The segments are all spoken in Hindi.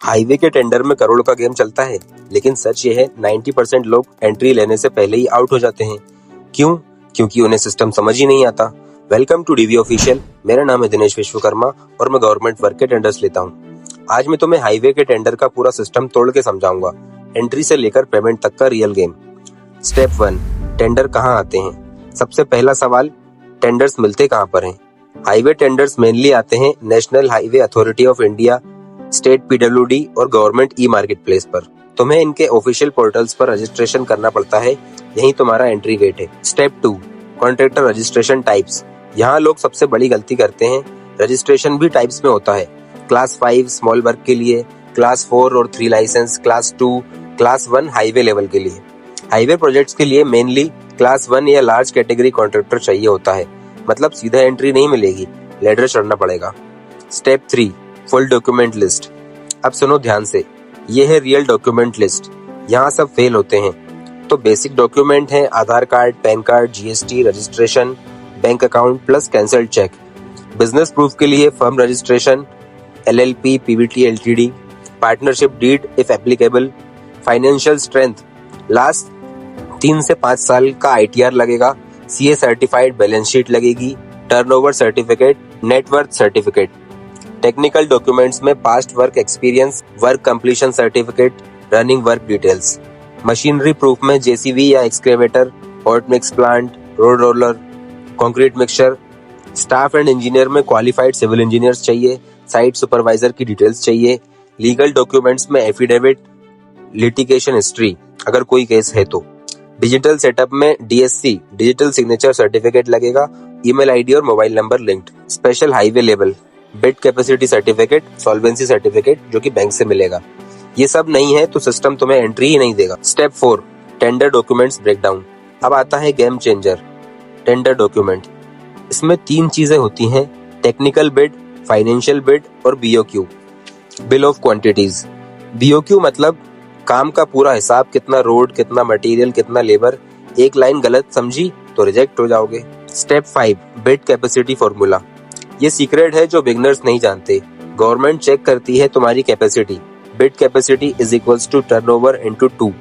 हाईवे के टेंडर में करोड़ का गेम चलता है, लेकिन सच ये है 90% लोग एंट्री लेने से पहले ही आउट हो जाते हैं। क्यों? क्योंकि उन्हें सिस्टम समझ ही नहीं आता। Welcome to DV official. मेरा नाम है दिनेश विश्वकर्मा और मैं गवर्नमेंट वर्क के टेंडर्स लेता हूँ। आज मैं तुम्हें हाईवे के टेंडर का पूरा सिस्टम तोड़ के समझाऊंगा, एंट्री से लेकर पेमेंट तक का रियल गेम। स्टेप 1, टेंडर कहाँ आते हैं। सबसे पहला सवाल, टेंडर्स मिलते कहाँ पर हैं? हाईवे टेंडर्स मेनली आते हैं national highway authority of India, state PWD और गवर्नमेंट ई मार्केट प्लेस पर। तुम्हें इनके ऑफिशियल पोर्टल्स पर रजिस्ट्रेशन करना पड़ता है, यही तुम्हारा एंट्री गेट है। Step 2, contractor registration types. यहाँ लोग सबसे बड़ी गलती करते हैं। रजिस्ट्रेशन भी टाइप्स में होता है। क्लास 5 स्मॉल वर्क के लिए, क्लास 4 और 3 licence, class 2, class 1 highway level के लिए। हाईवे प्रोजेक्ट्स के लिए मेनली क्लास 1 या लार्ज कैटेगरी कॉन्ट्रैक्टर चाहिए होता है, मतलब सीधा एंट्री नहीं मिलेगी, लेडर चढ़ना पड़ेगा। Step 3, full document list. अब सुनो ध्यान से, ये है रियल डॉक्यूमेंट लिस्ट। यहाँ सब फेल होते हैं। तो बेसिक डॉक्यूमेंट है Aadhaar card, PAN card, GST, registration, bank account plus cancelled cheque. Business proof के लिए firm registration, LLP, PVT, LTD, partnership deed if applicable, financial strength, last 3 से 5 साल का आईटीआर लगेगा, सीए सर्टिफाइड बैलेंस शीट लगेगी, turnover certificate, net worth certificate. Technical documents में past work experience, work completion certificate, running work details. Machinery proof में जेसीबी या excavator, hot mix plant, road roller, concrete mixture. Staff and engineer में क्वालिफाइड सिविल इंजीनियर्स चाहिए, साइट सुपरवाइजर की डिटेल्स चाहिए। लीगल डॉक्यूमेंट्स में एफिडेविट, लिटिगेशन हिस्ट्री अगर कोई केस है तो। डिजिटल सेटअप में डीएससी, डिजिटल सिग्नेचर सर्टिफिकेट लगेगा, ईमेल आईडी और mobile number linked. Special highway level, bid capacity certificate, solvency certificate जो कि बैंक से मिलेगा। ये सब नहीं है तो सिस्टम तुम्हें एंट्री ही नहीं देगा। Step 4, tender documents breakdown. अब आता है गेम चेंजर, टेंडर डॉक्यूमेंट। इसमें 3 चीजें होती हैं, टेक्निकल बिड, फाइनेंशियल बिड और BOQ, bill of quantities. BOQ मतलब काम का पूरा हिसाब, कितना रोड, कितना मटेरियल, कितना लेबर। एक लाइन गलत समझी तो रिजेक्ट हो जाओगे। Step 5, bid capacity formula. ये सीक्रेट है जो बिगनर्स नहीं जानते। गवर्नमेंट चेक करती है तुम्हारी capacity. Bid capacity is equals to turnover into 2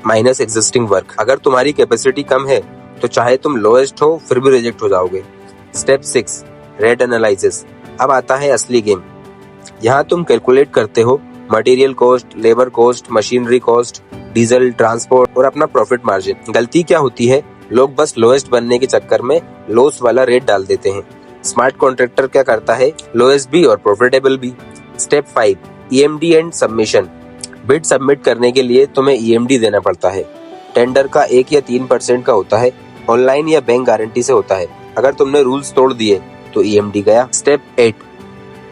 minus existing work. अगर तुम्हारी कैपेसिटी कम है तो चाहे तुम लोएस्ट हो फिर भी रिजेक्ट हो जाओगे। Step 6, rate analysis. अब आता है असली गेम। यहाँ तुम कैलकुलेट करते हो material cost, labour cost, machinery cost, diesel, transport और अपना प्रॉफिट मार्जिन। गलती क्या होती है, लोग बस लोएस्ट बनने के चक्कर में लॉस वाला रेट डाल देते हैं। स्मार्ट कॉन्ट्रैक्टर क्या करता है, लोएस्ट भी और प्रॉफिटेबल भी। Step 5, EMD and submission. Bid submit करने के लिए तुम्हें ईएमडी देना पड़ता है। टेंडर का 1 या 3% का होता है, ऑनलाइन या बैंक गारंटी से होता है। अगर तुमने रूल्स तोड़ दिए तो ईएमडी गया। Step 8,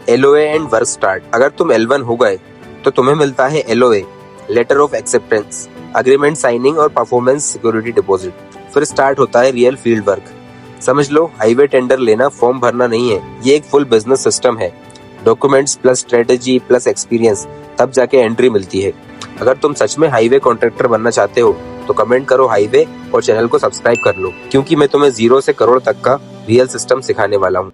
LOA and work start. अगर तुम L1 हो गए तो तुम्हें मिलता है LOA, letter of acceptance, agreement signing और परफॉर्मेंस सिक्योरिटी डिपॉजिट। फिर स्टार्ट होता है रियल फील्ड वर्क। समझ लो, हाईवे टेंडर लेना फॉर्म भरना नहीं है, ये एक फुल बिजनेस सिस्टम है। Documents plus strategy plus experience, तब जाके एंट्री मिलती है। अगर तुम सच में हाईवे कॉन्ट्रैक्टर बनना चाहते हो तो कमेंट करो हाईवे और चैनल को सब्सक्राइब कर लो, क्योंकि मैं तुम्हें 0 से करोड़ तक का रियल सिस्टम सिखाने वाला हूँ।